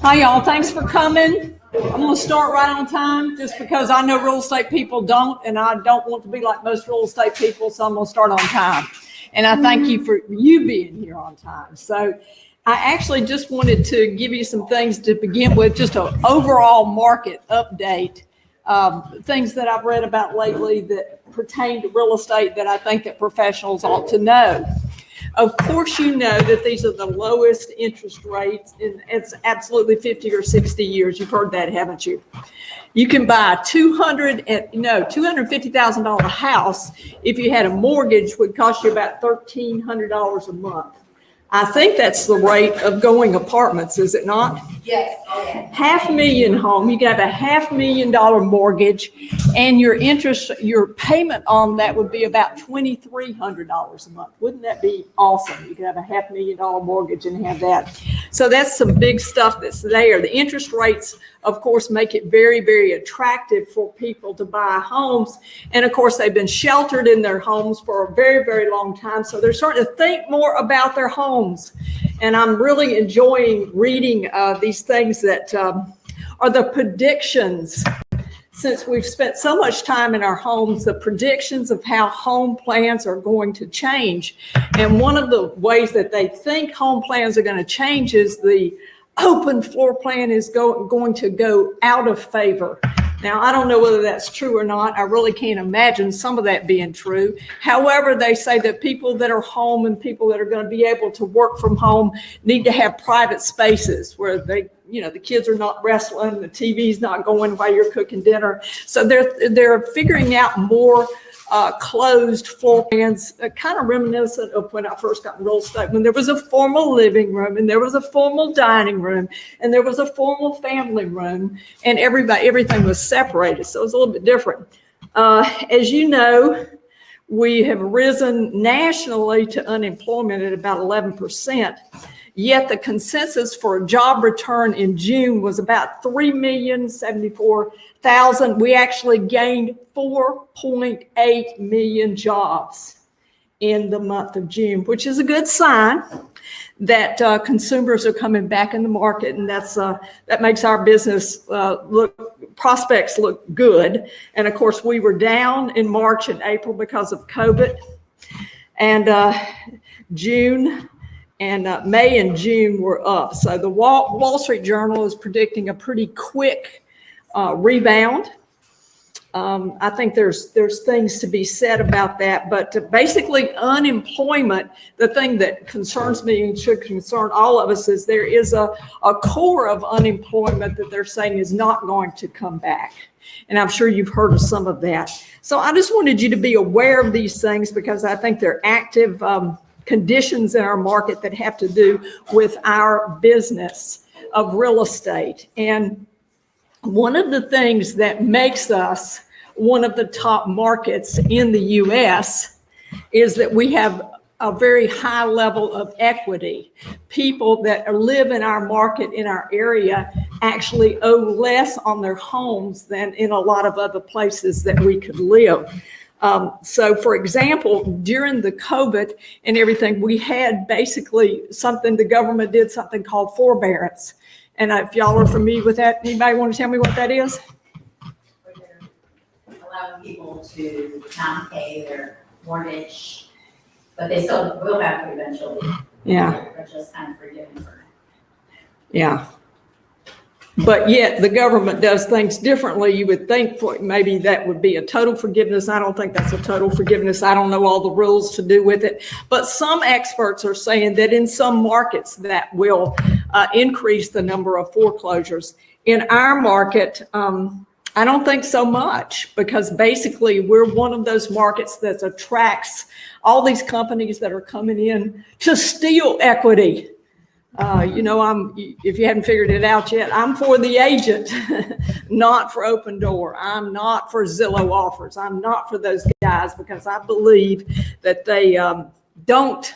Hi, y'all. Thanks for coming. I'm going to start right on time just because I know real estate people don't, and I don't want to be like most real estate people, so I'm going to start on time. And I thank you for you being here on time. So I actually just wanted to give you some things to begin with, just an overall market update, things that I've read about lately that pertain to real estate that I think that professionals ought to know. Of course, you know that these are the lowest interest rates in it's absolutely 50 or 60 years. You've heard that, haven't you? You can buy a $250,000 house if you had a mortgage would cost you about $1,300 a month. I think that's the rate of going apartments, is it not? Yes. Oh, yeah. $500,000 home, you got a $500,000 mortgage, and your payment on that would be about $2,300 a month. Wouldn't that be awesome? You could have a $500,000 mortgage and have that. So that's some big stuff that's there. The interest rates, of course, make it very, very attractive for people to buy homes. And of course, they've been sheltered in their homes for a very, very long time. So they're starting to think more about their homes. And I'm really enjoying reading these things that are the predictions. Since we've spent so much time in our homes, the predictions of how home plans are going to change. And one of the ways that they think home plans are going to change is the open floor plan is going to go out of favor. Now, I don't know whether that's true or not. I really can't imagine some of that being true. However, they say that people that are home and people that are going to be able to work from home need to have private spaces where they, the kids are not wrestling, the TV's not going while you're cooking dinner. So they're figuring out more closed floor plans, kind of reminiscent of when I first got in real estate, when there was a formal living room and there was a formal dining room and there was a formal family room and everything was separated. So it was a little bit different. As you know, we have risen nationally to unemployment at about 11%. Yet the consensus for a job return in June was about 3,074,000. We actually gained 4.8 million jobs in the month of June, which is a good sign that consumers are coming back in the market, and that makes our business prospects look good. And of course, we were down in March and April because of COVID, and June. And May and June were up. So the Wall Street Journal is predicting a pretty quick rebound. I think there's things to be said about that. But basically, unemployment, the thing that concerns me and should concern all of us is there is a core of unemployment that they're saying is not going to come back. And I'm sure you've heard of some of that. So I just wanted you to be aware of these things because I think they're active conditions in our market that have to do with our business of real estate. And one of the things that makes us one of the top markets in the U.S. is that we have a very high level of equity. People that live in our market, in our area, actually owe less on their homes than in a lot of other places that we could live. So, for example, during the COVID and everything, we had basically the government did something called forbearance. And if y'all are familiar with that, anybody want to tell me what that is? Allowing people to not pay their mortgage, but they still will have to eventually. Yeah. But just kind of forgiven for it. Yeah. But yet the government does things differently. You would think maybe that would be a total forgiveness. I don't think that's a total forgiveness. I don't know all the rules to do with it. But some experts are saying that in some markets that will increase the number of foreclosures. In our market, I don't think so much because basically we're one of those markets that attracts all these companies that are coming in to steal equity. If you haven't figured it out yet, I'm for the agent, not for Open Door. I'm not for Zillow offers. I'm not for those guys because I believe that they don't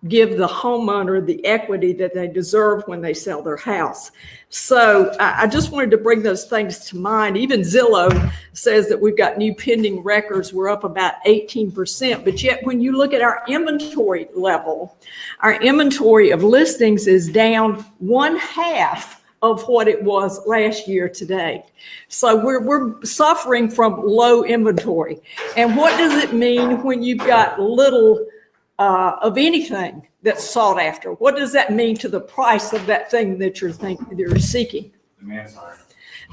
give the homeowner the equity that they deserve when they sell their house. So I just wanted to bring those things to mind. Even Zillow says that we've got new pending records. We're up about 18%. But yet when you look at our inventory level, our inventory of listings is down 1/2 of what it was last year today. So we're suffering from low inventory. And what does it mean when you've got little of anything that's sought after? What does that mean to the price of that thing that you're seeking? Demand's higher.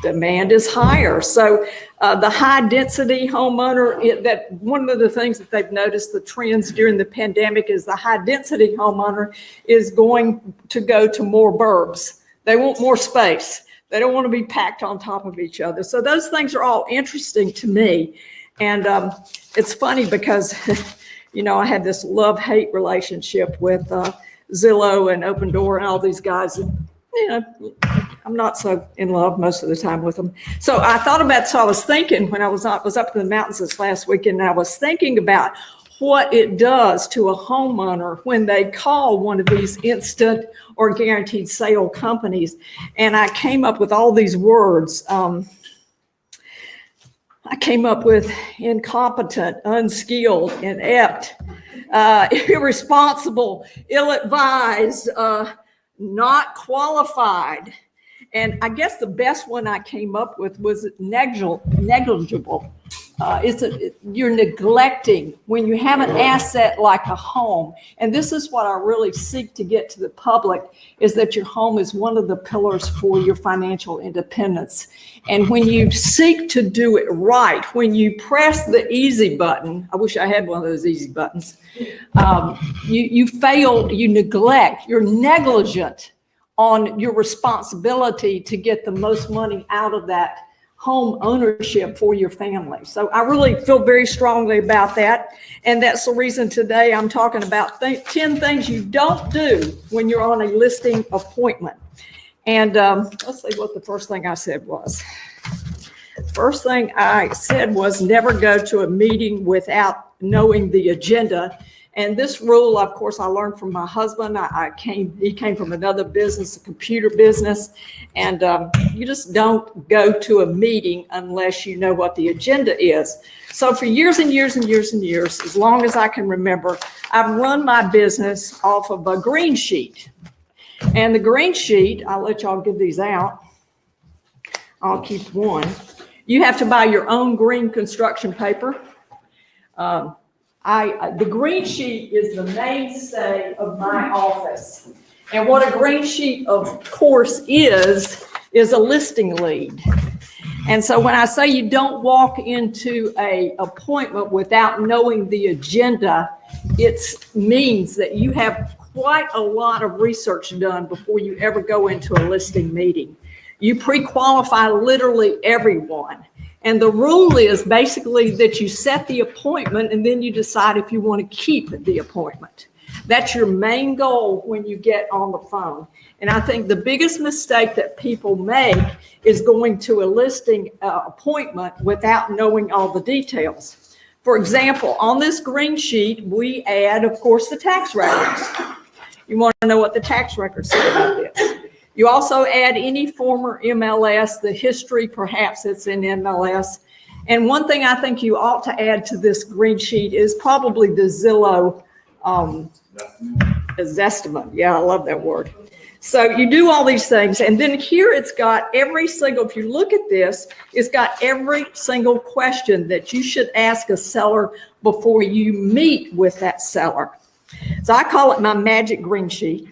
Demand is higher. So the high density homeowner, that one of the things that they've noticed the trends during the pandemic is the high density homeowner is going to go to more burbs. They want more space. They don't want to be packed on top of each other. So those things are all interesting to me. And it's funny because you know, I had this love-hate relationship with Zillow and Open Door and all these guys. And, you know, I'm not so in love most of the time with them. So I thought about, so I was thinking when I was up in the mountains this last weekend, and I was thinking about what it does to a homeowner when they call one of these instant or guaranteed sale companies. And I came up with all these words. I came up with incompetent, unskilled, inept, irresponsible, ill-advised, not qualified. And I guess the best one I came up with was negligible. You're neglecting when you have an asset like a home. And this is what I really seek to get to the public, is that your home is one of the pillars for your financial independence. And when you seek to do it right, when you press the easy button, I wish I had one of those easy buttons, you fail, you neglect, you're negligent on your responsibility to get the most money out of that home ownership for your family. So I really feel very strongly about that. And that's the reason today I'm talking about 10 things you don't do when you're on a listing appointment. And let's see what the first thing I said was. First thing I said was never go to a meeting without knowing the agenda. And this rule, of course, I learned from my husband. He came from another business, a computer business. And you just don't go to a meeting unless you know what the agenda is. So for years and years and years and years, as long as I can remember, I've run my business off of a green sheet. And the green sheet, I'll let y'all give these out. I'll keep one. You have to buy your own green construction paper. The green sheet is the mainstay of my office. And what a green sheet, of course, is a listing lead. And so when I say you don't walk into an appointment without knowing the agenda, it means that you have quite a lot of research done before you ever go into a listing meeting. You pre-qualify literally everyone. And the rule is basically that you set the appointment and then you decide if you want to keep the appointment. That's your main goal when you get on the phone. And I think the biggest mistake that people make is going to a listing appointment without knowing all the details. For example, on this green sheet, we add, of course, the tax records. You want to know what the tax records say about this. You also add any former MLS, the history perhaps it's in MLS. And one thing I think you ought to add to this green sheet is probably the Zillow estimate. Yeah, I love that word. So you do all these things. And then here it's got every single, if you look at this, it's got every single question that you should ask a seller before you meet with that seller. So I call it my magic green sheet.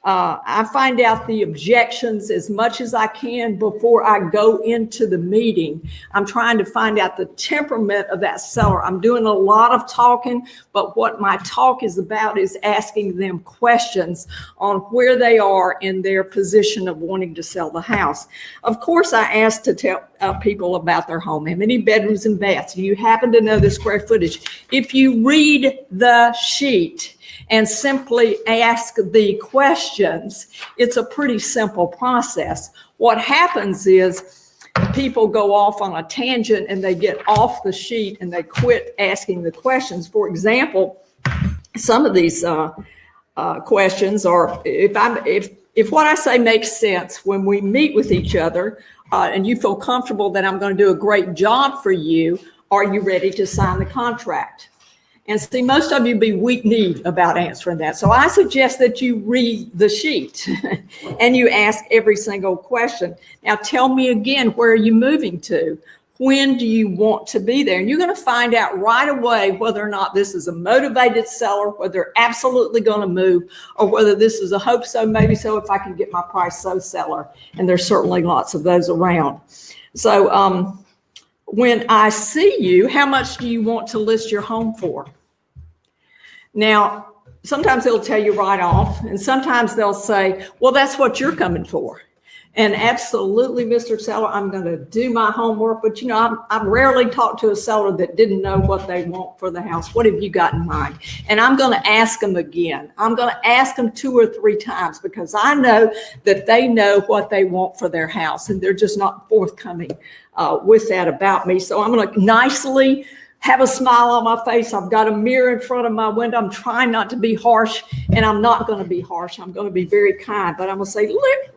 I find out the objections as much as I can before I go into the meeting. I'm trying to find out the temperament of that seller. I'm doing a lot of talking, but what my talk is about is asking them questions on where they are in their position of wanting to sell the house. Of course, I ask to tell people about their home. How many bedrooms and baths? Do you happen to know the square footage? If you read the sheet and simply ask the questions, it's a pretty simple process. What happens is people go off on a tangent and they get off the sheet and they quit asking the questions. For example, some of these questions are, if what I say makes sense when we meet with each other, and you feel comfortable that I'm going to do a great job for you, are you ready to sign the contract? And see, most of you be weak-kneed about answering that. So I suggest that you read the sheet and you ask every single question. Now tell me again, where are you moving to? When do you want to be there? And you're going to find out right away whether or not this is a motivated seller, whether they're absolutely going to move, or whether this is a hope so, maybe so, if I can get my price so seller. And there's certainly lots of those around. So when I see you, how much do you want to list your home for? Now, sometimes they'll tell you right off, and sometimes they'll say, well, that's what you're coming for. And absolutely, Mr. Seller, I'm going to do my homework. But, you know, I've rarely talked to a seller that didn't know what they want for the house. What have you got in mind? And I'm going to ask them again. I'm going to ask them 2 or 3 times, because I know that they know what they want for their house, and they're just not forthcoming with that about me. So I'm going to nicely have a smile on my face. I've got a mirror in front of my window. I'm trying not to be harsh, and I'm not going to be harsh. I'm going to be very kind, but I'm going to say,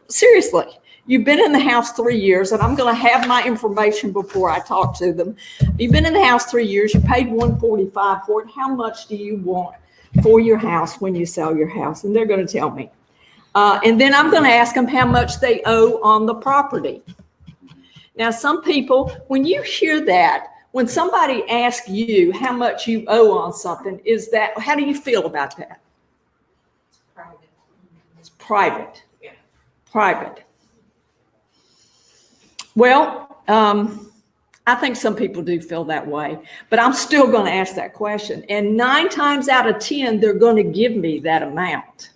seriously, you've been in the house 3 years, and I'm going to have my information before I talk to them. You've been in the house 3 years. You paid $145 for it. How much do you want for your house when you sell your house? And they're going to tell me. And then I'm going to ask them how much they owe on the property. Now, some people, when you hear that, when somebody asks you how much you owe on something, how do you feel about that? Private. It's private. Yeah. Private. Well, I think some people do feel that way, but I'm still going to ask that question. And 9 times out of 10, they're going to give me that amount.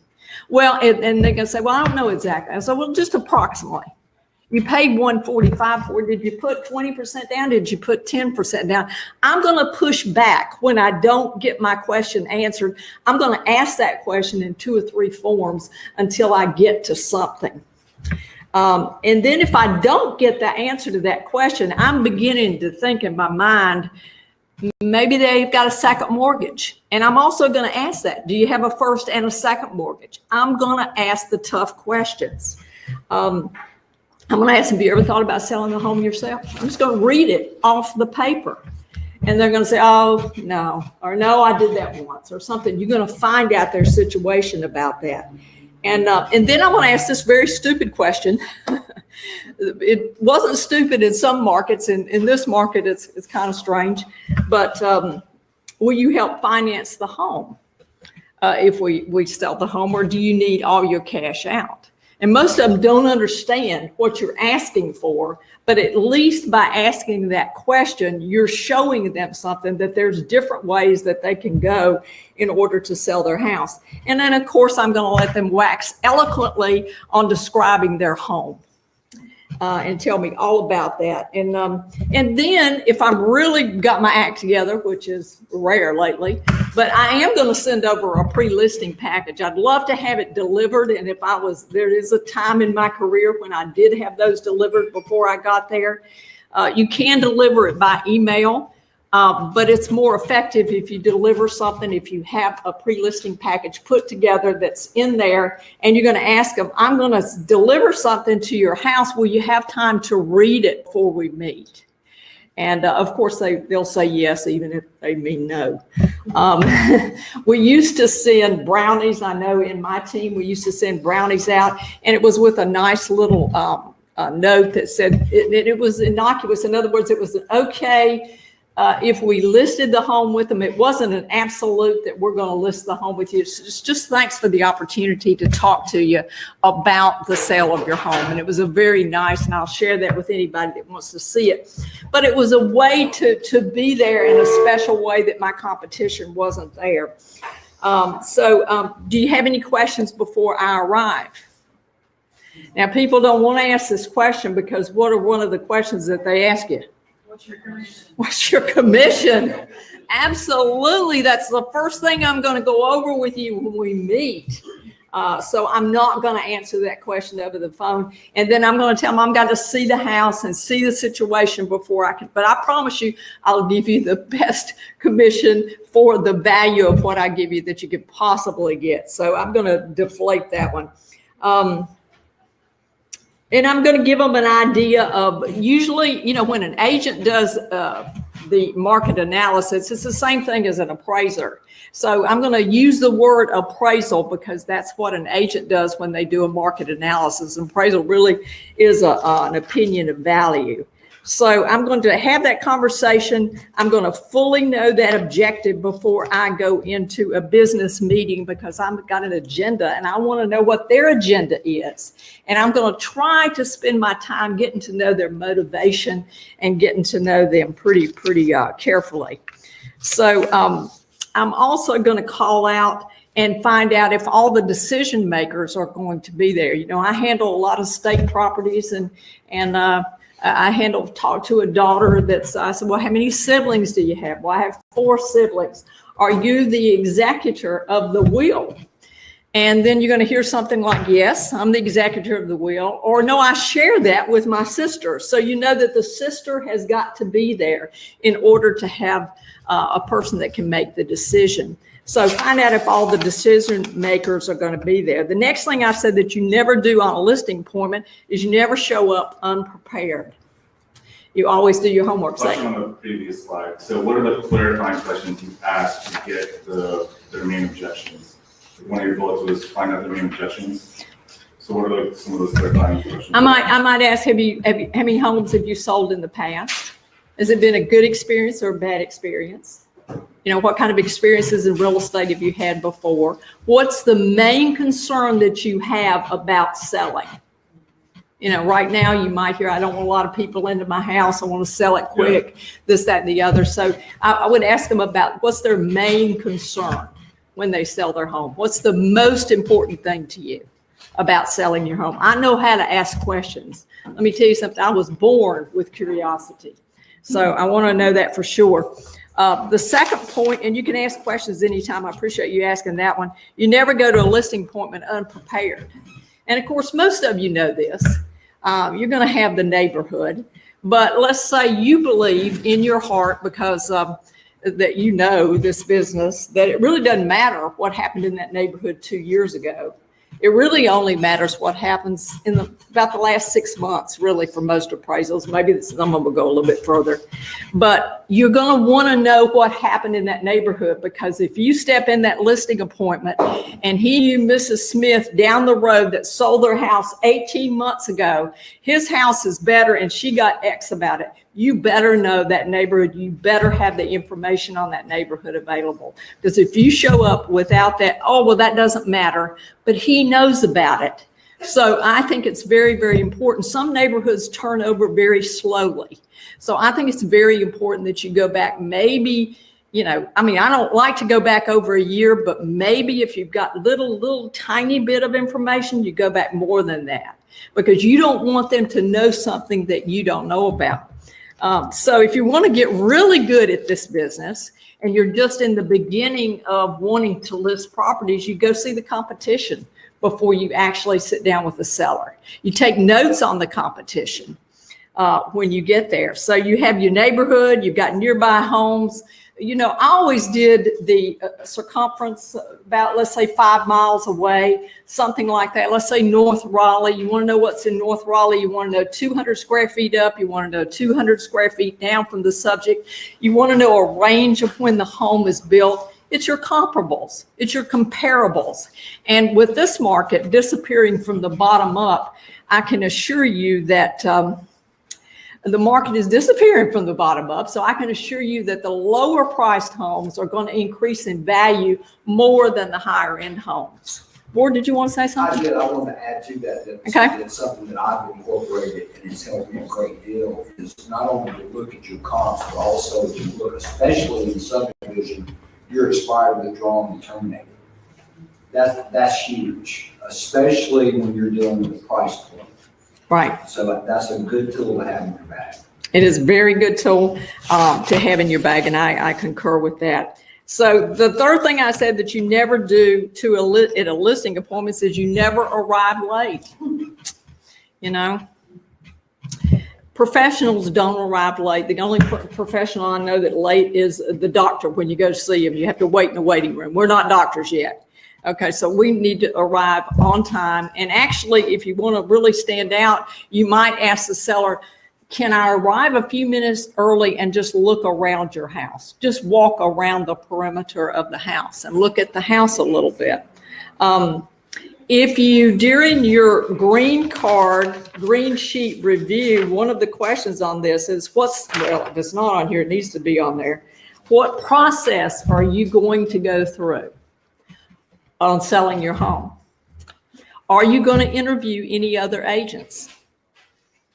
Well, and they're going to say, well, I don't know exactly. I said, well, just approximately. You paid $145 for it. Did you put 20% down? Did you put 10% down? I'm going to push back when I don't get my question answered. I'm going to ask that question in 2 or 3 forms until I get to something. And then if I don't get the answer to that question, I'm beginning to think in my mind, maybe they've got a second mortgage. And I'm also going to ask that. Do you have a first and a second mortgage? I'm going to ask the tough questions. I'm going to ask them, have you ever thought about selling the home yourself? I'm just going to read it off the paper. And they're going to say, oh, no, or no, I did that once, or something. You're going to find out their situation about that. And then I want to ask this very stupid question. It wasn't stupid in some markets. In this market, it's kind of strange. But will you help finance the home if we sell the home, or do you need all your cash out? And most of them don't understand what you're asking for, but at least by asking that question, you're showing them something, that there's different ways that they can go in order to sell their house. And then, of course, I'm going to let them wax eloquently on describing their home and tell me all about that. And then if I've really got my act together, which is rare lately, but I am going to send over a pre-listing package. I'd love to have it delivered. And if there is a time in my career when I did have those delivered before I got there. You can deliver it by email, but it's more effective if you deliver something, if you have a pre-listing package put together that's in there, and you're going to ask them, I'm going to deliver something to your house. Will you have time to read it before we meet? And of course, they'll say yes, even if they mean no. We used to send brownies. I know in my team, we used to send brownies out, and it was with a nice little note that said it was innocuous. In other words, it was okay if we listed the home with them. It wasn't an absolute that we're going to list the home with you. It's just thanks for the opportunity to talk to you about the sale of your home. And it was a very nice, and I'll share that with anybody that wants to see it. But it was a way to be there in a special way that my competition wasn't there. Do you have any questions before I arrive? Now, people don't want to ask this question, because what are one of the questions that they ask you? What's your commission? What's your commission? Absolutely. That's the first thing I'm going to go over with you when we meet. So I'm not going to answer that question over the phone. And then I'm going to tell them I'm going to see the house and see the situation before I can. But I promise you, I'll give you the best commission for the value of what I give you that you could possibly get. So I'm going to deflate that one. And I'm going to give them an idea of, usually, you know, when an agent does the market analysis, it's the same thing as an appraiser. So I'm going to use the word appraisal because that's what an agent does when they do a market analysis. An appraisal really is an opinion of value. So I'm going to have that conversation. I'm going to fully know that objective before I go into a business meeting because I've got an agenda and I want to know what their agenda is. And I'm going to try to spend my time getting to know their motivation and getting to know them pretty carefully. So I'm also going to call out and find out if all the decision makers are going to be there. You know, I handle a lot of state properties and I talk to a daughter I said, well, how many siblings do you have? Well, I have 4 siblings. Are you the executor of the will? And then you're going to hear something like, yes, I'm the executor of the will, or no, I share that with my sister. So you know that the sister has got to be there in order to have a person that can make the decision. So find out if all the decision makers are going to be there. The next thing I said that you never do on a listing appointment is you never show up unprepared. You always do your homework. Question on the previous slide. So what are the clarifying questions you asked to get their main objections? One of your bullets was find out their main objections. So what are some of those clarifying questions? I might ask, how many homes have you sold in the past? Has it been a good experience or a bad experience? You know, what kind of experiences in real estate have you had before? What's the main concern that you have about selling? You know, right now you might hear, I don't want a lot of people into my house. I want to sell it quick, this, that, and the other. So I would ask them about what's their main concern when they sell their home. What's the most important thing to you about selling your home? I know how to ask questions. Let me tell you something. I was born with curiosity. So I want to know that for sure. The second point, and you can ask questions anytime. I appreciate you asking that one. You never go to a listing appointment unprepared. And of course, most of you know this. You're going to have the neighborhood. But let's say you believe in your heart because that you know this business, that it really doesn't matter what happened in that neighborhood 2 years ago. It really only matters what happens in about the last 6 months, really, for most appraisals. Maybe some of them will go a little bit further. But you're going to want to know what happened in that neighborhood, because if you step in that listing appointment and Mrs. Smith down the road that sold their house 18 months ago, his house is better and she got X about it, you better know that neighborhood. You better have the information on that neighborhood available. Because if you show up without that, oh, well, that doesn't matter, but he knows about it. So I think it's very, very important. Some neighborhoods turn over very slowly. So I think it's very important that you go back maybe, you know, I mean, I don't like to go back over a year, but maybe if you've got little tiny bit of information, you go back more than that, because you don't want them to know something that you don't know about. So if you want to get really good at this business and you're just in the beginning of wanting to list properties, you go see the competition before you actually sit down with the seller. You take notes on the competition when you get there. So you have your neighborhood, you've got nearby homes. You know, I always did the circumference about, let's say, 5 miles away, something like that. Let's say North Raleigh. You want to know what's in North Raleigh. You want to know 200 square feet up. You want to know 200 square feet down from the subject. You want to know a range of when the home is built. It's your comparables. It's your comparables. And with this market disappearing from the bottom up, I can assure you that the market is disappearing from the bottom up. So I can assure you that the lower priced homes are going to increase in value more than the higher end homes. Ward, did you want to say something? I did. I want to add to that. Okay. It's something that I've incorporated and it's helped me a great deal, is not only to look at your comps, but also to look, especially in subdivision, your expired, withdrawn, and terminated. That's huge, especially when you're dealing with the price point. Right. So that's a good tool to have in your bag. It is a very good tool to have in your bag, and I concur with that. So the third thing I said that you never do at a listing appointment is you never arrive late. You know, professionals don't arrive late. The only professional I know that late is the doctor. When you go to see him, you have to wait in the waiting room. We're not doctors yet. Okay, so we need to arrive on time. And actually, if you want to really stand out, you might ask the seller, can I arrive a few minutes early and just look around your house? Just walk around the perimeter of the house and look at the house a little bit. If you, during your green sheet review, one of the questions on this is well, if it's not on here, it needs to be on there. What process are you going to go through on selling your home? Are you going to interview any other agents?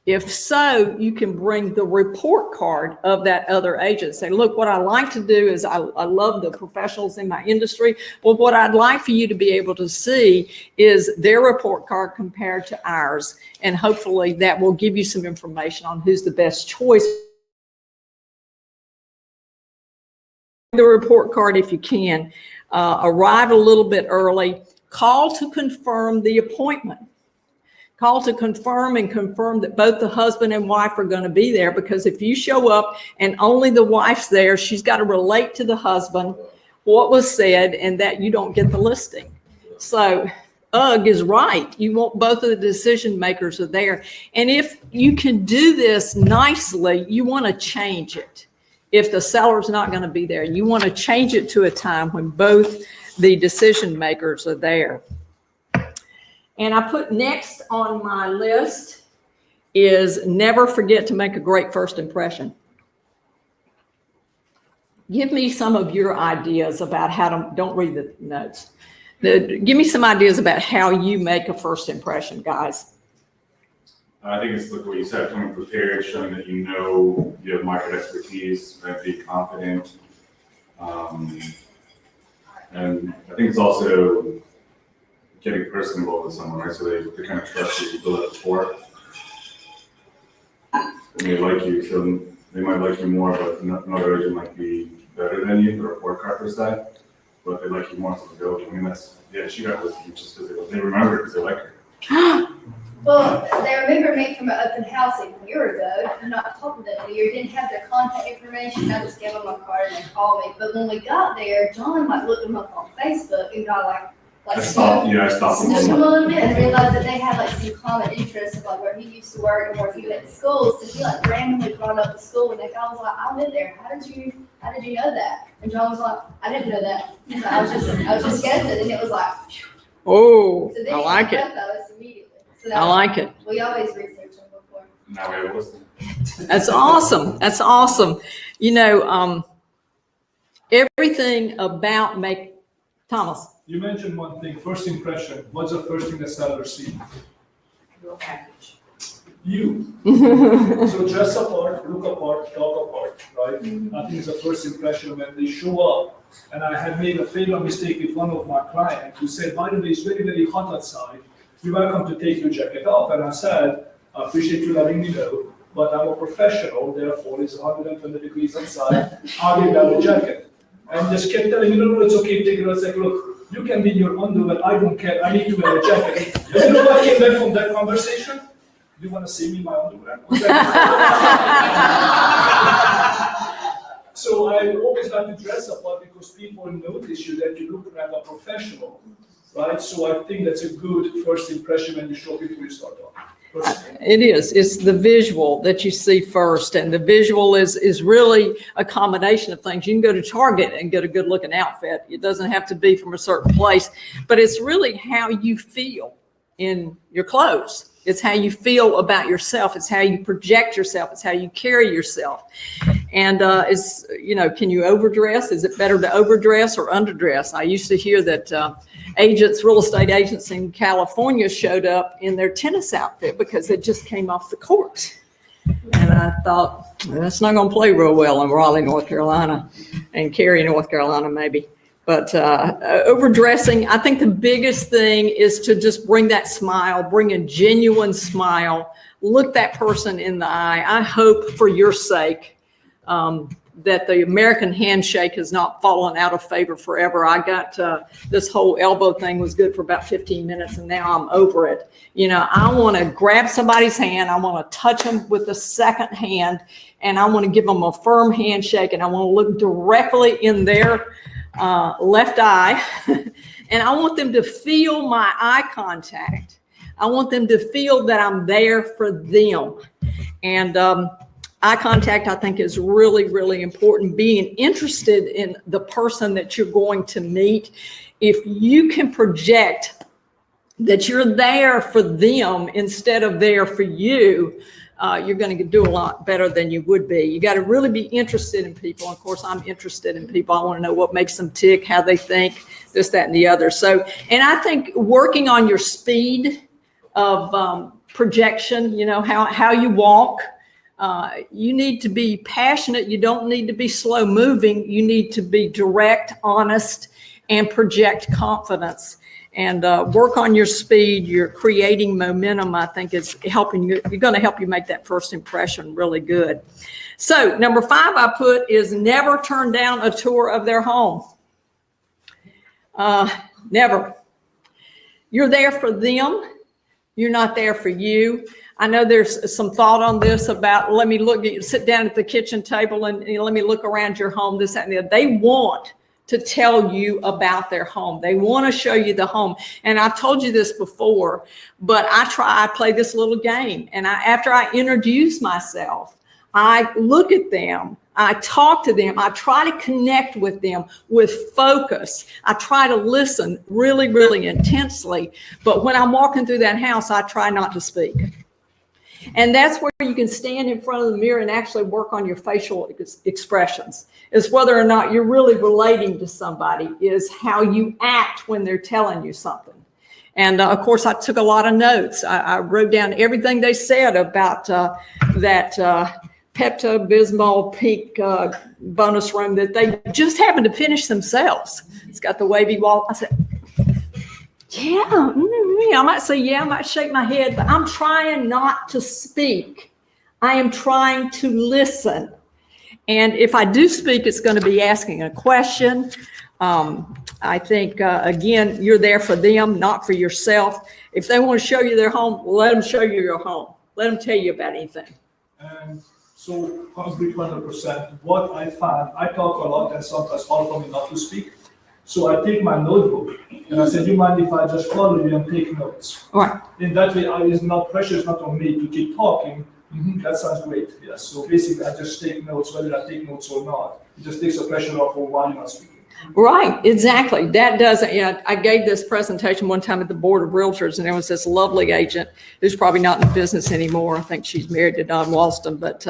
If so, you can bring the report card of that other agent. Say, look, what I like to do is I love the professionals in my industry. Well, what I'd like for you to be able to see is their report card compared to ours. And hopefully that will give you some information on who's the best choice. The report card, if you can, arrive a little bit early, call to confirm the appointment. Call to confirm that both the husband and wife are going to be there, because if you show up and only the wife's there, she's got to relate to the husband what was said and that you don't get the listing. So Ugg is right. You want both of the decision makers are there. And if you can do this nicely, you want to change it. If the seller's not going to be there, you want to change it to a time when both the decision makers are there. And I put next on my list is never forget to make a great first impression. Give me some of your ideas about how to, don't read the notes. Give me some ideas about how you make a first impression, guys. I think it's like what you said, coming prepared, showing that you know you have market expertise, and be confident. And I think it's also getting personable with someone, right? So they kind of trust you, build up rapport. And they like you, so they might like you more, but another agent might be better than you, the report card per se, but they like you more, so they go, I mean, she got listed just because they remember it because they like her. Well, they remember me from an open house a year ago. I'm not talking to them a year, didn't have their contact information. I just gave them my card and they called me. But when we got there, John looked them up on Facebook and got I stopped snooped them a little bit and realized that they had some common interests of where he used to work and where he went to school. So he randomly brought up the school and the guy was like, I live there. How did you know that? And John was like, I didn't know that. So I was just guessing, and it was like, oh, so I like it. So I like it. We always research them before. Now we have a listing. That's awesome. That's awesome. You know, everything about Thomas. You mentioned one thing, first impression. What's the first thing the seller sees? Your package. You. So dress apart, look apart, talk apart, right? I think it's the first impression when they show up. And I had made a fatal mistake with one of my clients who said, by the way, it's very, very hot outside. You're welcome to take your jacket off. And I said, I appreciate you letting me know, but I'm a professional, therefore it's 120 degrees outside. I will wear the jacket. And just kept telling me, no, it's okay, take it. I was like, look, you can be in your underwear, I don't care, I need to wear a jacket. And you know what came back from that conversation? You want to see me in my underwear? So I always like to dress up because people notice you that you look like a professional, right? So I think that's a good first impression when you show before you start talking. It is. It's the visual that you see first, and the visual is really a combination of things. You can go to Target and get a good looking outfit. It doesn't have to be from a certain place, but it's really how you feel in your clothes. It's how you feel about yourself. It's how you project yourself. It's how you carry yourself. And it's, you know, can you overdress? Is it better to overdress or underdress? I used to hear that real estate agents in California showed up in their tennis outfit because they just came off the court. And I thought, that's not going to play real well in Raleigh, North Carolina, and Cary, North Carolina, maybe. But overdressing, I think the biggest thing is to just bring that smile, bring a genuine smile, look that person in the eye. I hope for your sake that the American handshake has not fallen out of favor forever. I got this whole elbow thing was good for about 15 minutes, and now I'm over it. You know, I want to grab somebody's hand. I want to touch them with the second hand, and I want to give them a firm handshake, and I want to look directly in their left eye, and I want them to feel my eye contact. I want them to feel that I'm there for them. And eye contact, I think, is really, really important. Being interested in the person that you're going to meet. If you can project that you're there for them instead of there for you, you're going to do a lot better than you would be. You got to really be interested in people. Of course, I'm interested in people. I want to know what makes them tick, how they think, this, that, and the other. So, and I think working on your speed of projection, you know, how you walk. You need to be passionate. You don't need to be slow moving. You need to be direct, honest, and project confidence. And work on your speed. You're creating momentum. I think it's helping you. You're going to help you make that first impression really good. So number 5 I put is never turn down a tour of their home. Never. You're there for them. You're not there for you. I know there's some thought on this about sit down at the kitchen table and let me look around your home, this, that, and the other. They want to tell you about their home. They want to show you the home. And I've told you this before, but I play this little game. And after I introduce myself, I look at them, I talk to them, I try to connect with them with focus. I try to listen really, really intensely. But when I'm walking through that house, I try not to speak. And that's where you can stand in front of the mirror and actually work on your facial expressions. Is whether or not you're really relating to somebody, is how you act when they're telling you something. And of course, I took a lot of notes. I wrote down everything they said about that Pepto-Bismol pink bonus room that they just happened to finish themselves. It's got the wavy wall. I said, yeah, I might say, yeah, I might shake my head, but I'm trying not to speak. I am trying to listen. And if I do speak, it's going to be asking a question. I think, again, you're there for them, not for yourself. If they want to show you their home, let them show you your home. Let them tell you about anything. And so, agree 100%. What I found, I talk a lot and sometimes all for me not to speak. So I take my notebook and I said, do you mind if I just follow you and take notes? All right. In that way, pressure is not on me to keep talking. That sounds great. Yes. So basically, I just take notes, whether I take notes or not. It just takes the pressure off of why you're not speaking. Right, exactly. That doesn't, I gave this presentation one time at the Board of Realtors, and there was this lovely agent who's probably not in business anymore. I think she's married to Don Walston, but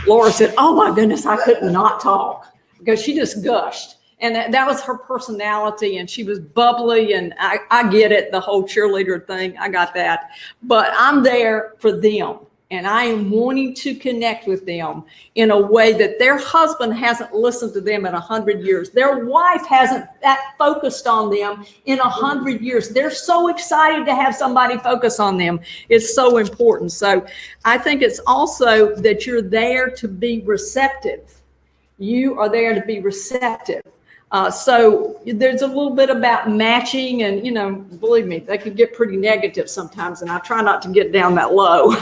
Laura said, oh my goodness, I could not talk because she just gushed. And that was her personality, and she was bubbly, and I get it, the whole cheerleader thing, I got that. But I'm there for them, and I am wanting to connect with them in a way that their husband hasn't listened to them in 100 years. Their wife hasn't that focused on them in 100 years. They're so excited to have somebody focus on them. It's so important. So I think it's also that you're there to be receptive. You are there to be receptive. So there's a little bit about matching, and, believe me, they can get pretty negative sometimes, and I try not to get down that low.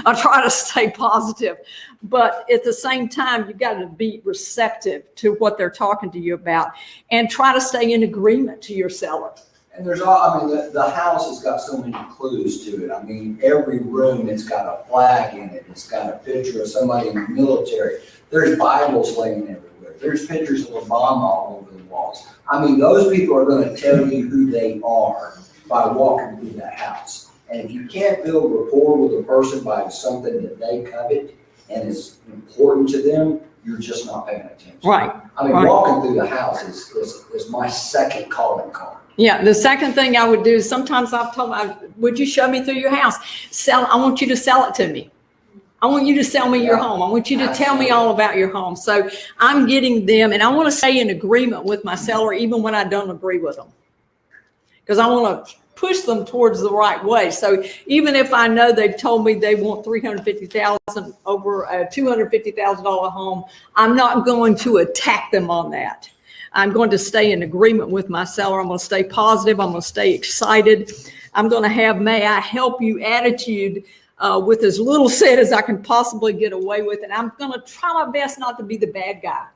I try to stay positive, but at the same time, you got to be receptive to what they're talking to you about and try to stay in agreement to your seller. And the house has got so many clues to it. Every room, it's got a flag in it. It's got a picture of somebody in the military. There's Bibles laying everywhere. There's pictures of Obama all over the walls. Those people are going to tell you who they are by walking through that house. And if you can't build rapport with a person by something that they covet and is important to them, you're just not paying attention. Right. Right. Walking through the house is my second calling card. Yeah, the second thing I would do is sometimes I've told them, would you show me through your house? I want you to sell it to me. I want you to sell me your home. I want you to tell me all about your home. So I'm getting them, and I want to stay in agreement with my seller even when I don't agree with them. Because I want to push them towards the right way. So even if I know they've told me they want $350,000 over a $250,000 home, I'm not going to attack them on that. I'm going to stay in agreement with my seller. I'm going to stay positive. I'm going to stay excited. I'm going to have, may I help you attitude with as little said as I can possibly get away with. And I'm going to try my best not to be the bad guy.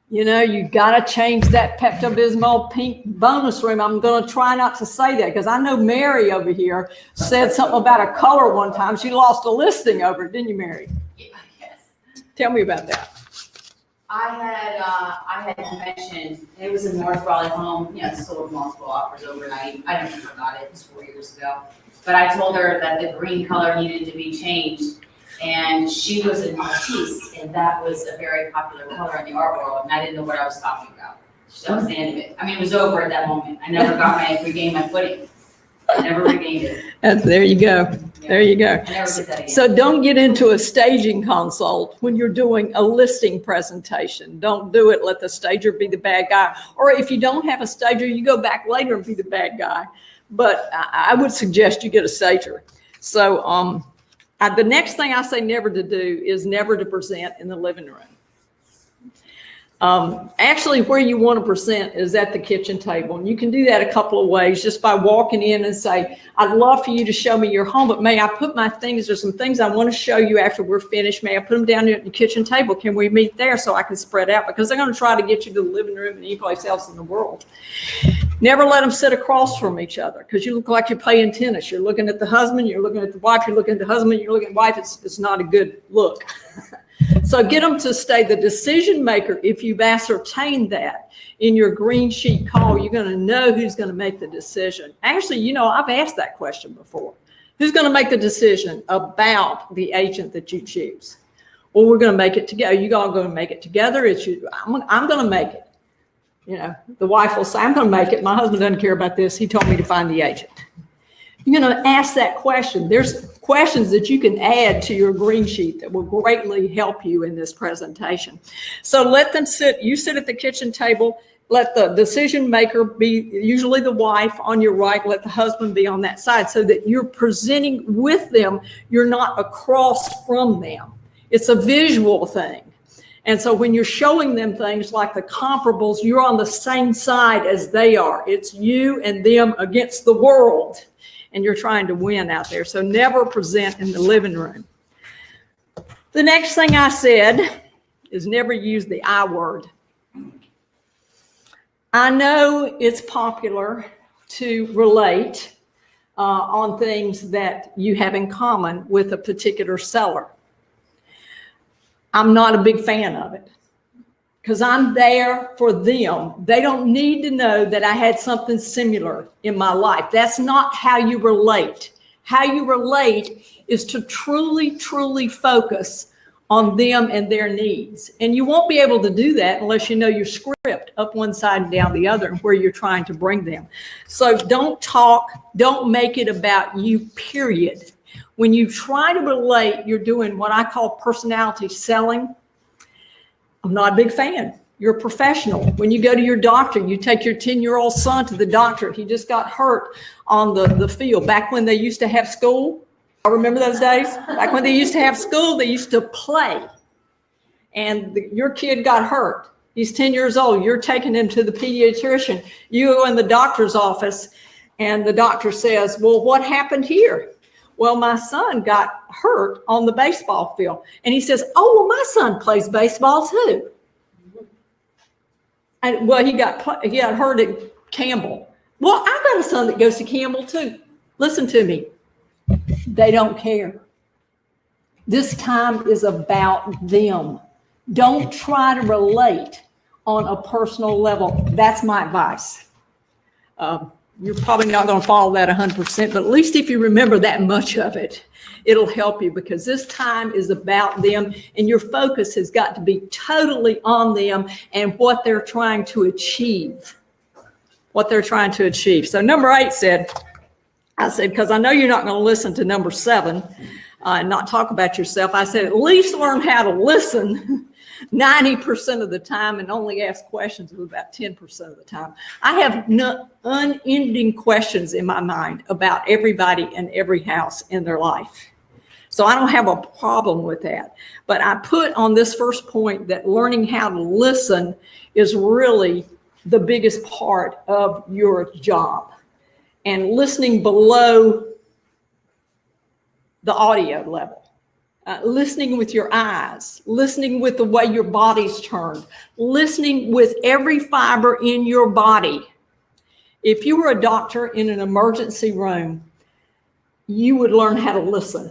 You know, you got to change that Pepto-Bismol pink bonus room. I'm going to try not to say that because I know Mary over here said something about a color one time. She lost a listing over it, didn't you, Mary? Yeah, yes. Tell me about that. I had mentioned, it was a North Raleigh home, you know, sold multiple offers overnight. I don't know about it, it was 4 years ago. But I told her that the green color needed to be changed. And she was an artiste, and that was a very popular color in the art world, and I didn't know what I was talking about. That was the end of it. I mean, it was over at that moment. I never regained my footing. I never regained it. And there you go. There you go. I never did that again. So don't get into a staging consult when you're doing a listing presentation. Don't do it. Let the stager be the bad guy. Or if you don't have a stager, you go back later and be the bad guy. But I would suggest you get a stager. So the next thing I say never to do is never to present in the living room. Actually, where you want to present is at the kitchen table. And you can do that a couple of ways, just by walking in and say, I'd love for you to show me your home, but may I put my things, there's some things I want to show you after we're finished. May I put them down at the kitchen table? Can we meet there so I can spread out? Because they're going to try to get you to the living room and any place else in the world. Never let them sit across from each other because you look like you're playing tennis. You're looking at the husband, you're looking at the wife, you're looking at the husband, you're looking at the wife. It's not a good look. So get them to stay the decision maker. If you've ascertained that in your green sheet call, you're going to know who's going to make the decision. Actually, you know, I've asked that question before. Who's going to make the decision about the agent that you choose? Well, we're going to make it together. You all going to make it together. It's you. I'm going to make it. You know, the wife will say, I'm going to make it. My husband doesn't care about this. He told me to find the agent. You're going to ask that question. There's questions that you can add to your green sheet that will greatly help you in this presentation. So let them sit, you sit at the kitchen table, let the decision maker be usually the wife on your right, let the husband be on that side so that you're presenting with them, you're not across from them. It's a visual thing. And so when you're showing them things like the comparables, you're on the same side as they are. It's you and them against the world. And you're trying to win out there. So never present in the living room. The next thing I said is never use the I word. I know it's popular to relate on things that you have in common with a particular seller. I'm not a big fan of it because I'm there for them. They don't need to know that I had something similar in my life. That's not how you relate. How you relate is to truly, truly focus on them and their needs. And you won't be able to do that unless you know your script up one side and down the other and where you're trying to bring them. So don't make it about you, period. When you try to relate, you're doing what I call personality selling. I'm not a big fan. You're a professional. When you go to your doctor, you take your 10-year-old son to the doctor. He just got hurt on the field. Back when they used to have school, I remember those days. Back when they used to have school, they used to play. And your kid got hurt. He's 10 years old. You're taking him to the pediatrician. You go in the doctor's office, and the doctor says, well, what happened here? Well, my son got hurt on the baseball field. And he says, oh, well, my son plays baseball too. And well, he got hurt at Campbell. Well, I've got a son that goes to Campbell too. Listen to me. They don't care. This time is about them. Don't try to relate on a personal level. That's my advice. You're probably not going to follow that 100%, but at least if you remember that much of it, it'll help you because this time is about them and your focus has got to be totally on them and what they're trying to achieve. What they're trying to achieve. So number 8 said, because I know you're not going to listen to number 7 and not talk about yourself. I said, at least learn how to listen 90% of the time and only ask questions about 10% of the time. I have unending questions in my mind about everybody and every house in their life. So I don't have a problem with that. But I put on this first point that learning how to listen is really the biggest part of your job. And listening below the audio level. Listening with your eyes, listening with the way your body's turned, listening with every fiber in your body. If you were a doctor in an emergency room, you would learn how to listen.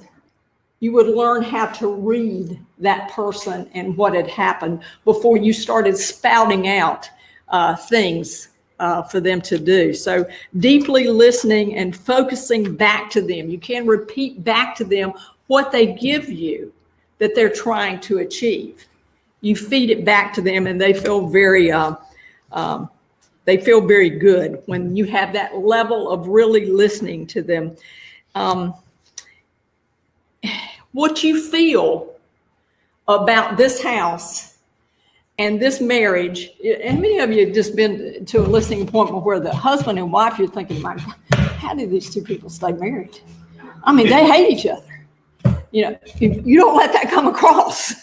You would learn how to read that person and what had happened before you started spouting out things for them to do. So deeply listening and focusing back to them. You can repeat back to them what they give you that they're trying to achieve. You feed it back to them and they feel very good when you have that level of really listening to them. What you feel about this house and this marriage, and many of you have just been to a listening appointment where the husband and wife, you're thinking, how did these two people stay married? I mean, they hate each other. You know, you don't let that come across.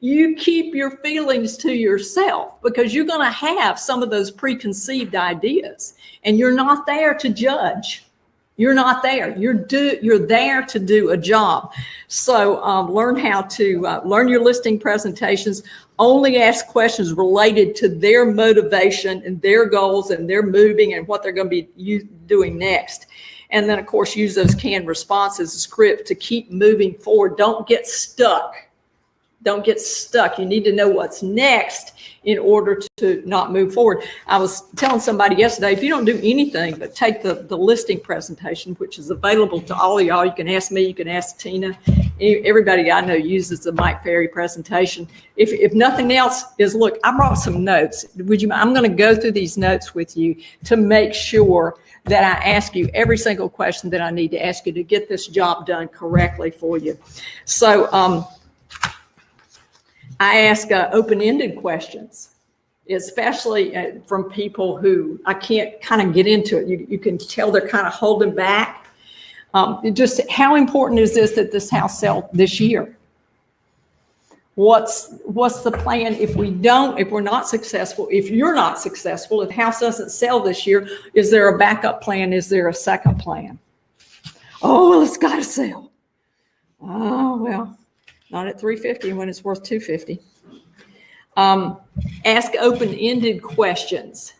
You keep your feelings to yourself because you're going to have some of those preconceived ideas and you're not there to judge. You're not there. You're there to do a job. So learn how to learn your listing presentations. Only ask questions related to their motivation and their goals and their moving and what they're going to be doing next. And then, of course, use those canned responses, script to keep moving forward. Don't get stuck. Don't get stuck. You need to know what's next in order to not move forward. I was telling somebody yesterday, if you don't do anything but take the listing presentation, which is available to all of y'all, you can ask me, you can ask Tina. Everybody I know uses the Mike Ferry presentation. If nothing else is, look, I brought some notes. I'm going to go through these notes with you to make sure that I ask you every single question that I need to ask you to get this job done correctly for you. So I ask open-ended questions, especially from people who I can't kind of get into it. You can tell they're kind of holding back. Just how important is this that this house sell this year? What's the plan if we're not successful, if you're not successful, if the house doesn't sell this year, is there a backup plan? Is there a second plan? Oh, well, it's got to sell. Oh, well, not at $350 when it's worth $250. Ask open-ended questions.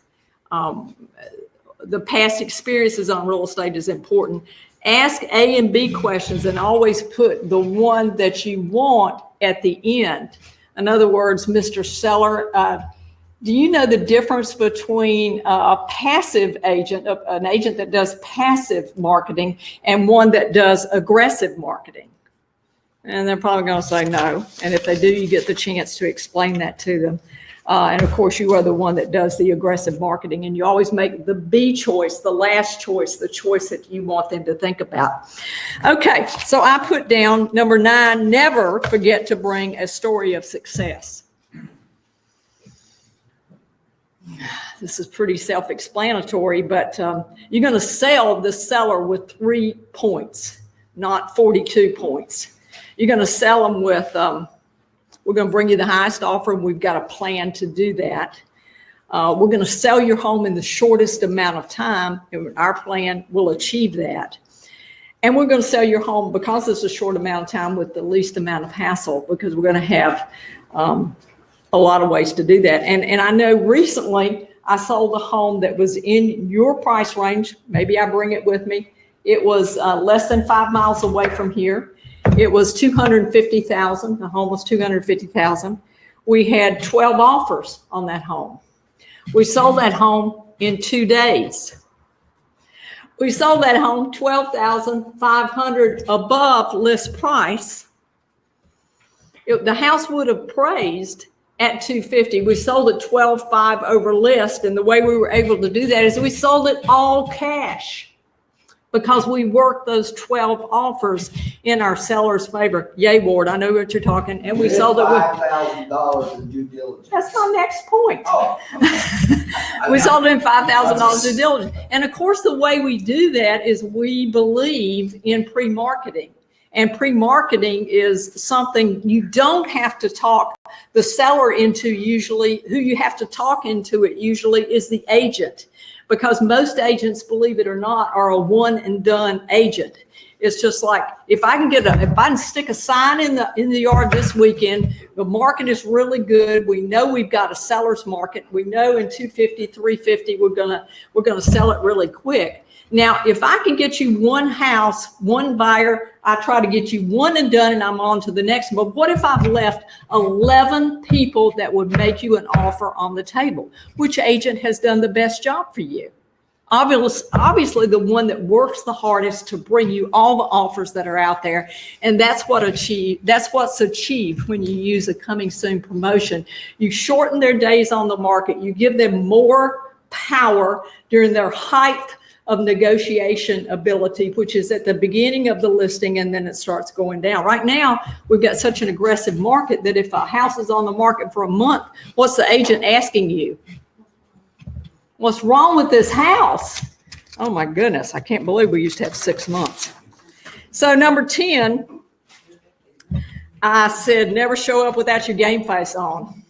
The past experiences on real estate is important. Ask A and B questions and always put the one that you want at the end. In other words, Mr. Seller, do you know the difference between a passive agent, an agent that does passive marketing, and one that does aggressive marketing? And they're probably going to say no. And if they do, you get the chance to explain that to them. And of course, you are the one that does the aggressive marketing, and you always make the B choice, the last choice, the choice that you want them to think about. Okay, so I put down number 9, never forget to bring a story of success. This is pretty self-explanatory, but you're going to sell the seller with 3 points, not 42 points. You're going to sell them with, we're going to bring you the highest offer, and we've got a plan to do that. We're going to sell your home in the shortest amount of time, and our plan will achieve that. And we're going to sell your home, because it's a short amount of time, with the least amount of hassle, because we're going to have a lot of ways to do that. And I know recently I sold a home that was in your price range. Maybe I bring it with me. It was less than 5 miles away from here. It was $250,000. The home was $250,000. We had 12 offers on that home. We sold that home in 2 days. We sold that home $12,500 above list price. The house would have appraised at $250,000. We sold it $12,500 over list, and the way we were able to do that is we sold it all cash. because we work those 12 offers in our seller's favor. Yay, Ward, I know what you're talking, and we sold it with. $5,000 in due diligence. That's my next point. Oh. We sold it in $5,000 due diligence. And of course, the way we do that is we believe in pre-marketing. And pre-marketing is something you don't have to talk the seller into usually. Who you have to talk into it usually is the agent, because most agents, believe it or not, are a one and done agent. It's just like, if I can stick a sign in the yard this weekend, the market is really good. We know we've got a seller's market. We know in 250, 350, we're gonna sell it really quick. Now, if I can get you one house, one buyer, I try to get you one and done and I'm on to the next one. But what if I've left 11 people that would make you an offer on the table? Which agent has done the best job for you? Obviously the one that works the hardest to bring you all the offers that are out there. And that's what's achieved when you use a coming soon promotion. You shorten their days on the market. You give them more power during their height of negotiation ability, which is at the beginning of the listing, and then it starts going down. Right now, we've got such an aggressive market that if a house is on the market for a month, what's the agent asking you? What's wrong with this house? Oh my goodness, I can't believe we used to have 6 months. So number 10, I said, never show up without your game face on.